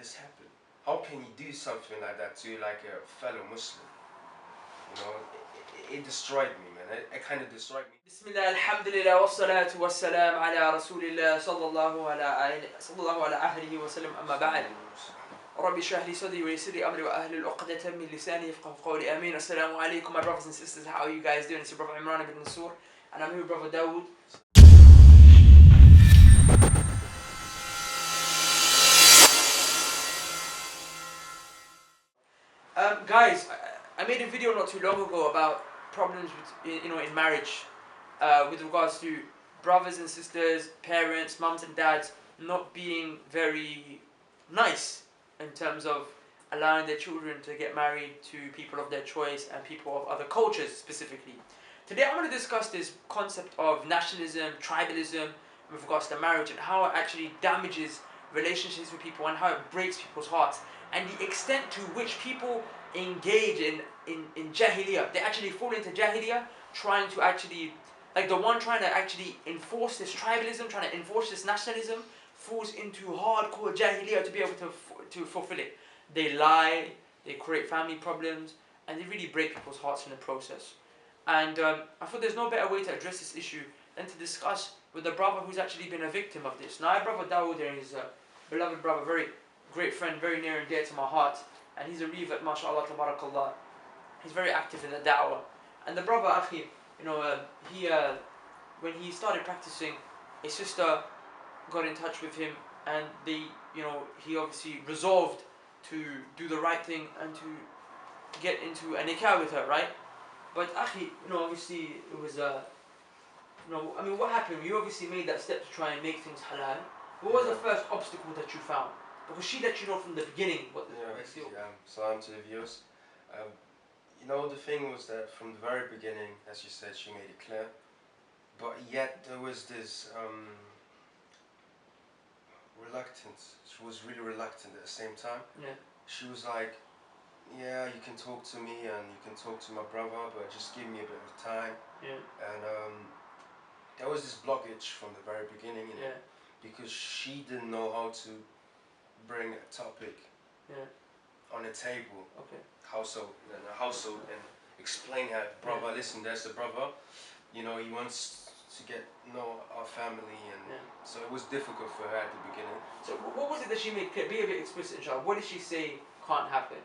this happen? How can you do something like that to like a fellow Muslim? You know, it destroyed me, man. It kind of destroyed me. Bismillah, alhamdulillah, wassalatu wassalam ala rasulillah sallallahu ala ahlihi wa sallam amma ba'd. Rabbi shrah li sadri wa yassir li amri wa ahlul 'uqdatan min lisani yafqahu qawli. Ameen. Assalamu alaikum, my brothers and sisters. How are you guys doing? It's your brother Imran ibn Nasur, and I'm here with brother Dawood. Guys, I made a video not too long ago about problems with, in marriage, with regards to brothers and sisters, parents, mums and dads not being very nice in terms of allowing their children to get married to people of their choice and people of other cultures specifically. Today I want to discuss this concept of nationalism, tribalism with regards to marriage, and how it actually damages relationships with people and how it breaks people's hearts, and the extent to which people engage in jahiliyyah. They actually fall into jahiliyyah, trying to actually, like the one trying to actually enforce this tribalism, trying to enforce this nationalism, falls into hardcore jahiliyyah to be able to fulfill it. They lie, they create family problems, and they really break people's hearts in the process. And I thought there's no better way to address this issue than to discuss with a brother who's actually been a victim of this. Now, my brother Dawood is a beloved brother, very great friend, very near and dear to my heart, and he's a revet, mashallah, tabarakallah. He's very active in the da'wah. And the brother, akhi, when he started practicing, his sister got in touch with him, and he obviously resolved to do the right thing and to get into a nikah with her, right? But akhi, obviously it was what happened? You obviously made that step to try and make things halal. What was the first obstacle that you found? Because she let you know from the beginning what the Salam to the viewers. The thing was that from the very beginning, as you said, she made it clear. But yet there was this reluctance. She was really reluctant at the same time. Yeah. She was like, yeah, you can talk to me and you can talk to my brother, but just give me a bit of time. Yeah. And there was this blockage from the very beginning, Yeah. because she didn't know how to bring a topic on the table. Okay. Household and explain her brother. Listen, there's the brother. He wants to get know our family, and so it was difficult for her at the beginning. So what was it that she made clear? Be a bit explicit, inshallah. What did she say can't happen?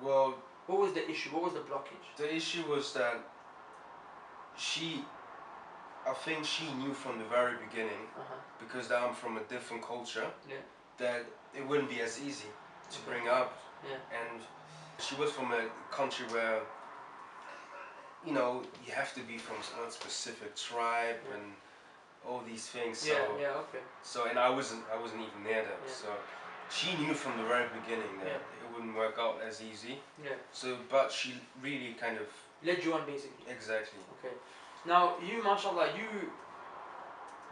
Well, what was the issue? What was the blockage? The issue was that I think she knew from the very beginning, because that I'm from a different culture, that it wouldn't be as easy to bring up. And she was from a country where, you have to be from one specific tribe and all these things. So, So, and I wasn't even near that. So she knew from the very beginning that it wouldn't work out as easy. So, but she really kind of led you on, basically. Exactly. Okay. Now, you, mashallah, you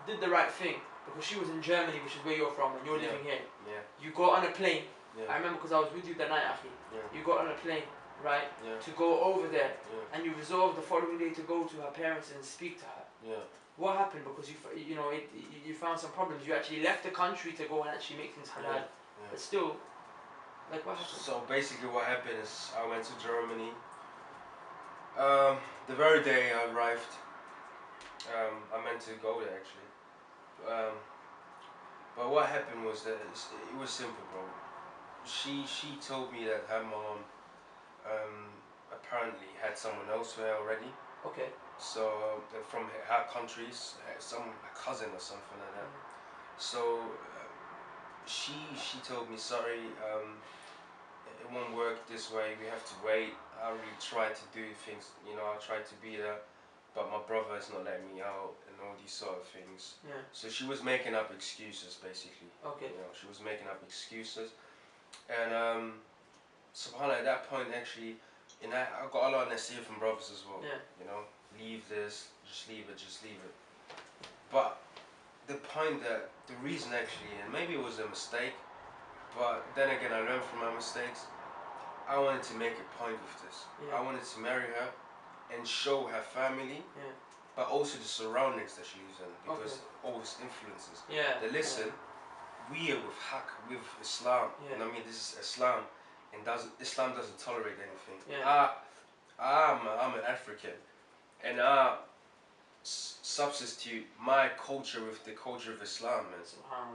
did the right thing, because she was in Germany, which is where you're from, and you're living here. Yeah. You got on a plane. I remember, because I was with you that night, akhi. You got on a plane, right? To go over there, and you resolved the following day to go to her parents and speak to her. What happened? Because you found some problems. You actually left the country to go and actually make things halal. But still, like, what happened? So basically what happened is I went to Germany. The very day I arrived, I meant to go there actually. But what happened was that it was simple, bro. She told me that her mom apparently had someone else there already. Okay. So from her countries, a cousin or something like that. So she told me, sorry, it won't work this way. We have to wait. I really tried to do things, I tried to be there, but my brother is not letting me out and all these sort of things. So she was making up excuses, basically. Okay. She was making up excuses, and subhanAllah, at that point actually, I got a lot of nasiyah from brothers as well. Leave this, just leave it. But the reason actually, and maybe it was a mistake, but then again I learned from my mistakes. I wanted to make a point with this. I wanted to marry her and show her family, but also the surroundings that she lives in, because all these influences. They listen, weird with with Islam. Yeah. You know what I mean? This is Islam, and Islam doesn't tolerate anything. Yeah. I'm an African, and I substitute my culture with the culture of Islam, man.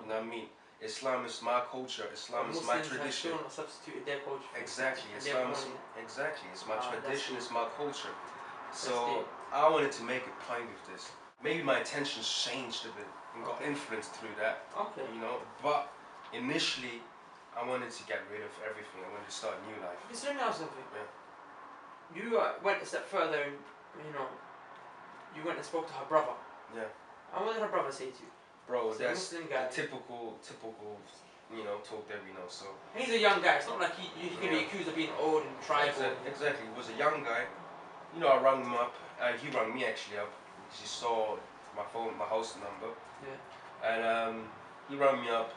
You know what I mean? Islam is my culture. Islam is my tradition. Muslims have still substituted their culture. Exactly. Islam is exactly. It's my tradition. It's my culture. So I wanted to make a point of this. Maybe my intentions changed a bit and got influenced through that. Okay. You know, but initially, I wanted to get rid of everything. I wanted to start a new life. So let me ask something. Yeah. You went a step further, and you went and spoke to her brother. Yeah. And what did her brother say to you? Bro, so that's Muslim guy. the typical, talk that we know. So he's a young guy. It's not like he can be accused of being old and tribal. Exactly. He was a young guy. I rang him up. He rang me actually up because he saw my phone, my house number. Yeah. And he rang me up.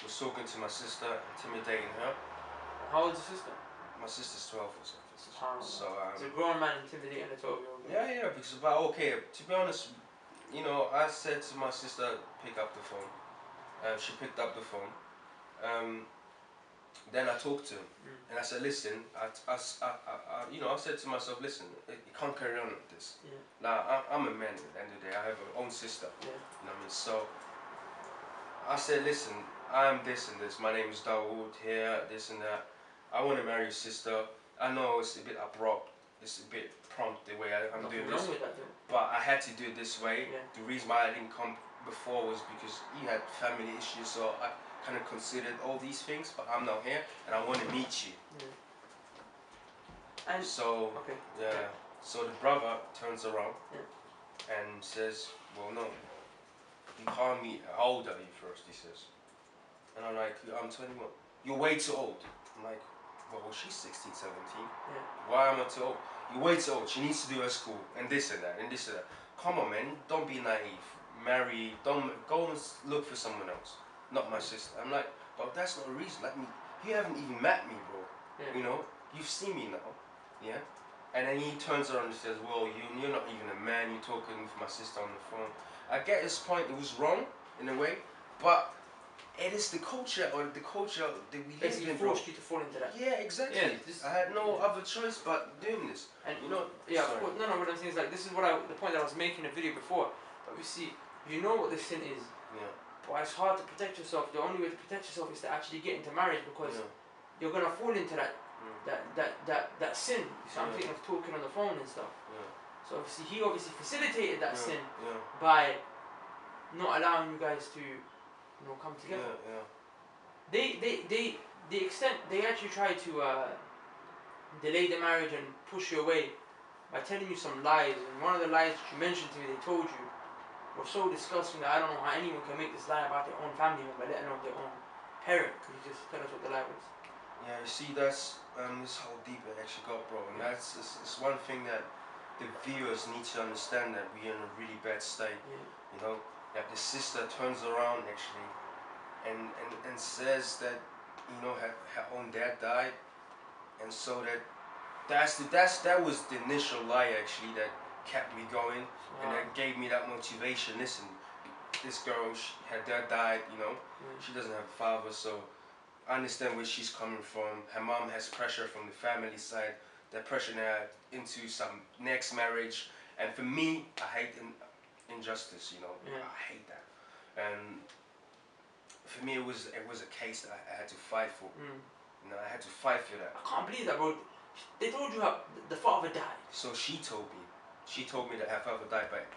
Was talking to my sister, intimidating her. How old is your sister? My sister's 12 or something. So it's a grown man intimidating a 12-year-old. Yeah. Because to be honest, I said to my sister, pick up the phone. She picked up the phone. Then I talked to him, and I said, listen, I said to myself, listen, you can't carry on with this. Yeah. Now, I'm a man at the end of the day. I have an own sister. Yeah. You know what I mean? So I said, listen, I'm this and this. My name is Dawood here, this and that. I want to marry your sister. I know it's a bit abrupt. It's a bit prompt the way I'm doing this. With that, but I had to do it this way. Yeah. The reason why I didn't come before was because he had family issues, so I kind of considered all these things, but I'm not here and I want to meet you. Yeah. And so, so the brother turns around and says, well, no, you can't meet her. How old are you first, he says. And I'm like, I'm 21. You're way too old. I'm like, well, she's 16, 17. Yeah. Why am I too old? You're way too old. She needs to do her school and this and that and this and that. Come on, man. Don't be naive. Marry. Don't go and look for someone else. Not my sister. I'm like, but that's not a reason. Like me, you haven't even met me, bro. Yeah. You've seen me now. Yeah. And then he turns around and says, well, you're not even a man. You're talking with my sister on the phone. I get his point. It was wrong in a way, but it is the culture that we live basically in. Forced you to fall into that. Yeah, exactly. Yeah, I had no other choice but doing this. And Yeah, of course. No. What I'm saying is like this is the point that I was making in a video before. But we see, you know what the sin is. Yeah. But it's hard to protect yourself. The only way to protect yourself is to actually get into marriage because you're gonna fall into that sin. So I'm thinking of talking on the phone and stuff. Yeah. So he obviously facilitated that sin by not allowing you guys to come together. The extent they actually try to delay the marriage and push you away by telling you some lies, and one of the lies that you mentioned to me they told you were so disgusting that I don't know how anyone can make this lie about their own family member, let alone their own parent. Could you just tell us what the lie was? Yeah, you see, that's this how deep it actually got, bro, and it's one thing that the viewers need to understand, that we're in a really bad state. That the sister turns around actually and says that her own dad died, and so that was the initial lie actually that kept me going. And that gave me that motivation. Listen, this girl, her dad died, she doesn't have a father, so I understand where she's coming from. Her mom has pressure from the family side. They're pressuring her into some next marriage, and for me, I hate injustice, I hate that. And for me, it was a case that I had to fight for. I had to fight for that. I can't believe that, bro. They told you the father died. So she told me that her father died, but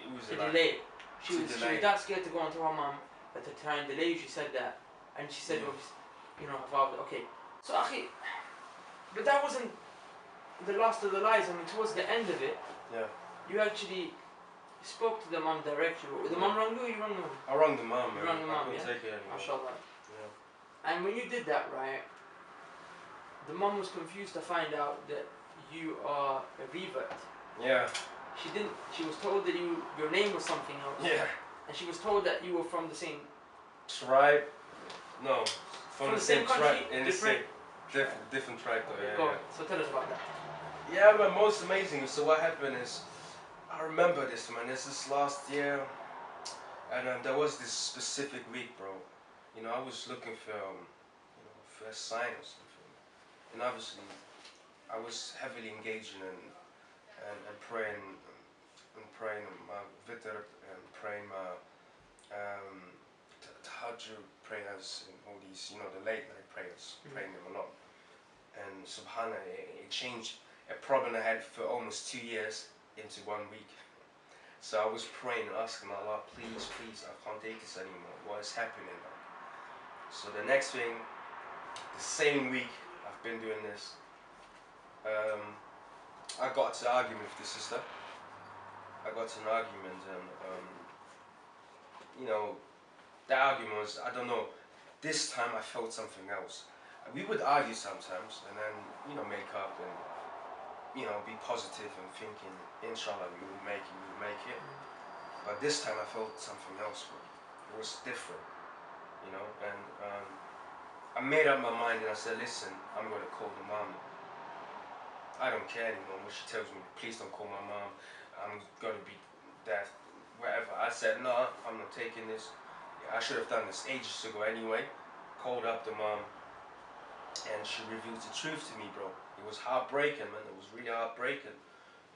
it was a delay. She was that scared to go and tell her mom, but to try and delay, she said that, and she said, her father. Okay, so but that wasn't the last of the lies. I mean, towards the end of it, you actually spoke to the mom directly. The mom rang you, or you rang the mom? I rang the mom, man. You rang the mom, I couldn't take it anymore. Mashallah. And when you did that, right, the mom was confused to find out that you are a revert. Yeah. She was told that your name was something else. Yeah. And she was told that you were from the same tribe. No. From the same country, tribe. Different tribe though, yeah. So tell us about that. Yeah, but most amazing. So what happened is, I remember this, man. This is last year, and there was this specific week, bro. you know, I was looking for, you know, for a sign or something. And obviously, I was heavily engaging and praying my witr and praying my tahajjud prayers and all these, you know, the late night prayers, praying them a lot. And subhanAllah, it changed a problem I had for almost 2 years into 1 week. So I was praying and asking Allah, please, please, I can't take this anymore. What is happening? So the next thing, the same week I've been doing this, I got to an argument with the sister. I got to an argument and, you know, that argument was, I don't know, this time I felt something else. We would argue sometimes and then, you know, make up and, you know, be positive and thinking, inshallah, we will make it. But this time I felt something else. It was different, you know, and I made up my mind and I said, listen, I'm going to call the mom. I don't care anymore when she tells me, please don't call my mom, I'm going to be deaf, whatever. I said, no, I'm not taking this. I should have done this ages ago anyway. Called up the mom and she revealed the truth to me, bro. It was heartbreaking, man. It was really heartbreaking.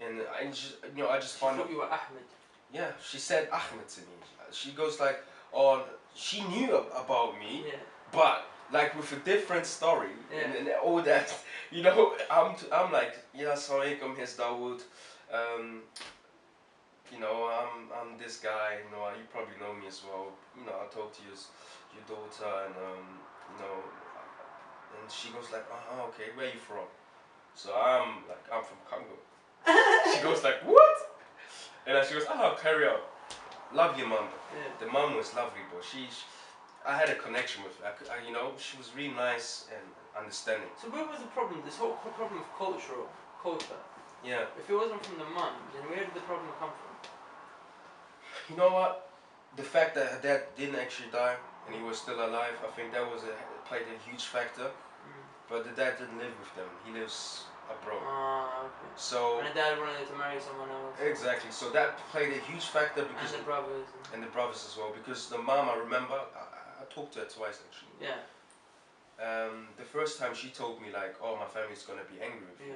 And I just, you know, I just found out. You were Ahmed. Yeah, she said Ahmed to me. She goes like, oh, she knew about me, but like with a different story and all that. You know, I'm like, yeah, assalamu alaikum, here's Dawood. You know, I'm this guy. You know, you probably know me as well. You know, I talked to your daughter, and you know, and she goes like, okay, where are you from? So I'm like, I'm from Congo. She goes like, what? And then she goes, carry on. Love your mum. The mum was lovely, but I had a connection with her. You know, she was really nice and understanding. So where was the problem? This whole problem of culture. Yeah. If it wasn't from the mum, then where did the problem come from? You know what? The fact that her dad didn't actually die and he was still alive, I think that played a huge factor. But the dad didn't live with them. He lives abroad. Okay. So. And the dad wanted to marry someone else. Exactly. So that played a huge factor because. And the brothers. And the brothers as well, because the mom, I remember, I talked to her twice actually. Yeah. The first time she told me like, oh, my family's gonna be angry with me.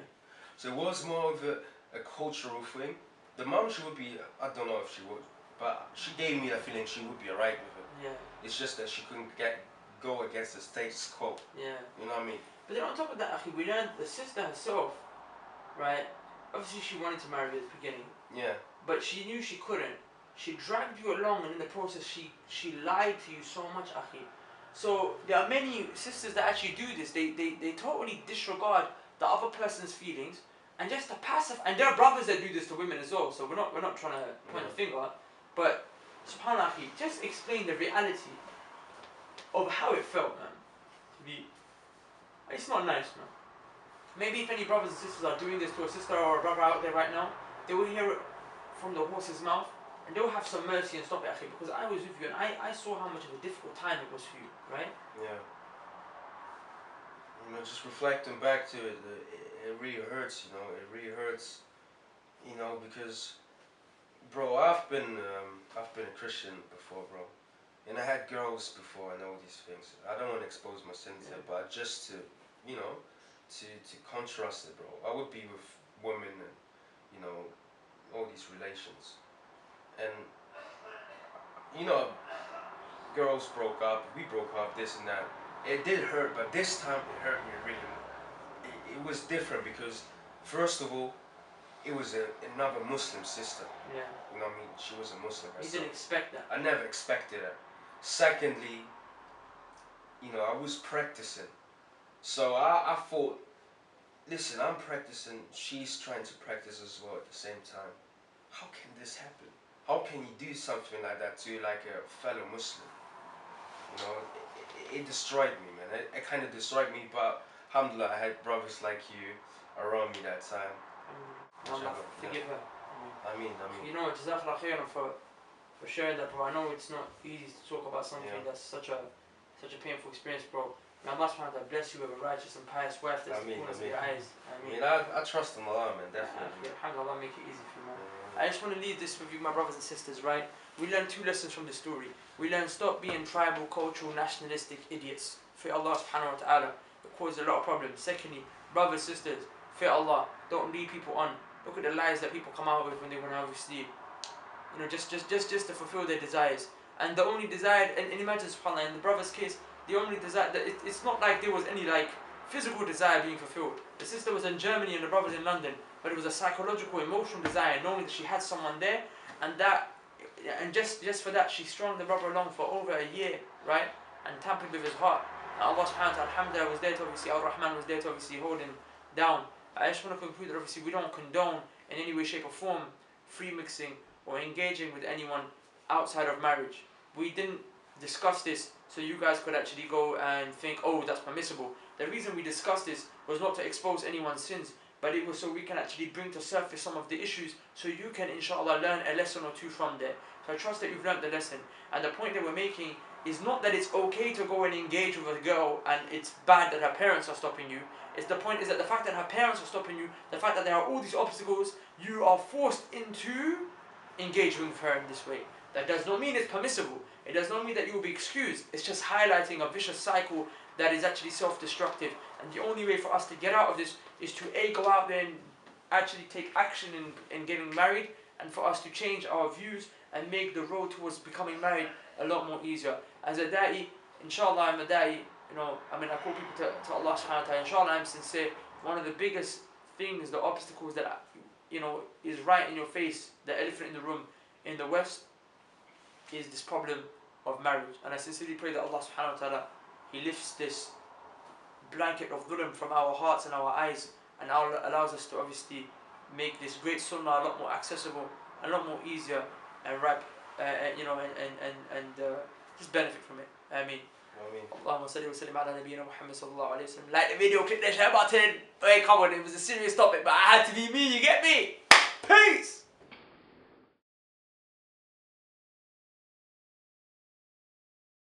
So it was more of a cultural thing. The mom, she would be, I don't know if she would, but she gave me the feeling she would be alright with it. Yeah. It's just that she couldn't go against the status quo. Yeah. You know what I mean? But then on top of that, Akhi, we learned the sister herself, right? Obviously she wanted to marry you at the beginning. Yeah. But she knew she couldn't. She dragged you along, and in the process she lied to you so much, Akhi. So there are many sisters that actually do this. They totally disregard the other person's feelings and just to pacify. And there are brothers that do this to women as well. So we're not trying to point a finger, but subhanallah, Akhi, just explain the reality of how it felt, man. It's not nice, man. Maybe if any brothers and sisters are doing this to a sister or a brother out there right now, they will hear it from the horse's mouth. And they'll have some mercy and stop it, Akhi, because I was with you and I saw how much of a difficult time it was for you, right? Yeah. You know, just reflecting back to it, it really hurts, you know, it really hurts, you know, because, bro, I've been a Christian before, bro, and I had girls before and all these things. I don't want to expose my sins here, but just to, you know, to contrast it, bro. I would be with women and, you know, all these relations. And, you know, girls broke up, we broke up, this and that. It did hurt, but this time it hurt me really. It was different because, first of all, it was another Muslim sister. Yeah. You know what I mean? She was a Muslim herself. You didn't expect that. I never expected it. Secondly, you know, I was practicing. So I thought, listen, I'm practicing, she's trying to practice as well at the same time. How can this happen? How can you do something like that to like a fellow Muslim? You know, it destroyed me, man. It kind of destroyed me, but alhamdulillah, I had brothers like you around me that time. Allah, forgive her. I mean. You know, Jazakallah khairan for sharing that, bro. I know it's not easy to talk about something that's such a painful experience, bro. May Allah subhanahu wa ta'ala bless you with a righteous and pious wife that's the corners of your eyes. I mean, I trust in Allah, man, definitely. Alhamdulillah, make it easy for you, man. I just want to leave this with you, my brothers and sisters, right? We learn 2 lessons from this story. We learn stop being tribal, cultural, nationalistic idiots. Fear Allah subhanahu wa ta'ala. It causes a lot of problems. Secondly, brothers, sisters, fear Allah. Don't lead people on. Look at the lies that people come out with when they want to obviously, just to fulfill their desires. And the only desire, and imagine subhanAllah, in the brother's case, the only desire, it's not like there was any like physical desire being fulfilled. The sister was in Germany and the brother was in London, but it was a psychological, emotional desire, knowing that she had someone there, and just for that, she strung the brother along for over a year, right? And tampered with his heart. And Allah subhanahu wa ta'ala, alhamdulillah, was there to obviously, Ar-Rahman was there to obviously hold him down. I just want to conclude that obviously we don't condone in any way, shape or form free mixing or engaging with anyone outside of marriage. We didn't discuss this so you guys could actually go and think, oh, that's permissible. The reason we discussed this was not to expose anyone's sins, but it was so we can actually bring to surface some of the issues so you can inshallah learn a lesson or 2 from there. So I trust that you've learned the lesson. And the point that we're making is not that it's okay to go and engage with a girl and it's bad that her parents are stopping you. The point is that the fact that her parents are stopping you, the fact that there are all these obstacles, you are forced into engaging with her in this way. That does not mean it's permissible. It does not mean that you will be excused. It's just highlighting a vicious cycle that is actually self-destructive. And the only way for us to get out of this is to go out there and actually take action in getting married, and for us to change our views and make the road towards becoming married a lot more easier. As a da'i, inshallah I'm a da'i, I call people to Allah subhanahu wa ta'ala, inshallah I'm sincere. One of the biggest things, the obstacles that, is right in your face, the elephant in the room in the West, is this problem of marriage. And I sincerely pray that Allah subhanahu wa ta'ala, He lifts this blanket of dhulm from our hearts and our eyes, and allows us to obviously make this great sunnah a lot more accessible, a lot more easier, and just benefit from it. Ameen. Allahumma salli wa sallim ala nabiyyina Muhammad sallallahu alayhi wa sallam. Like the video, click the share button. Hey, come on, it was a serious topic, but I had to be me, you get me? Peace!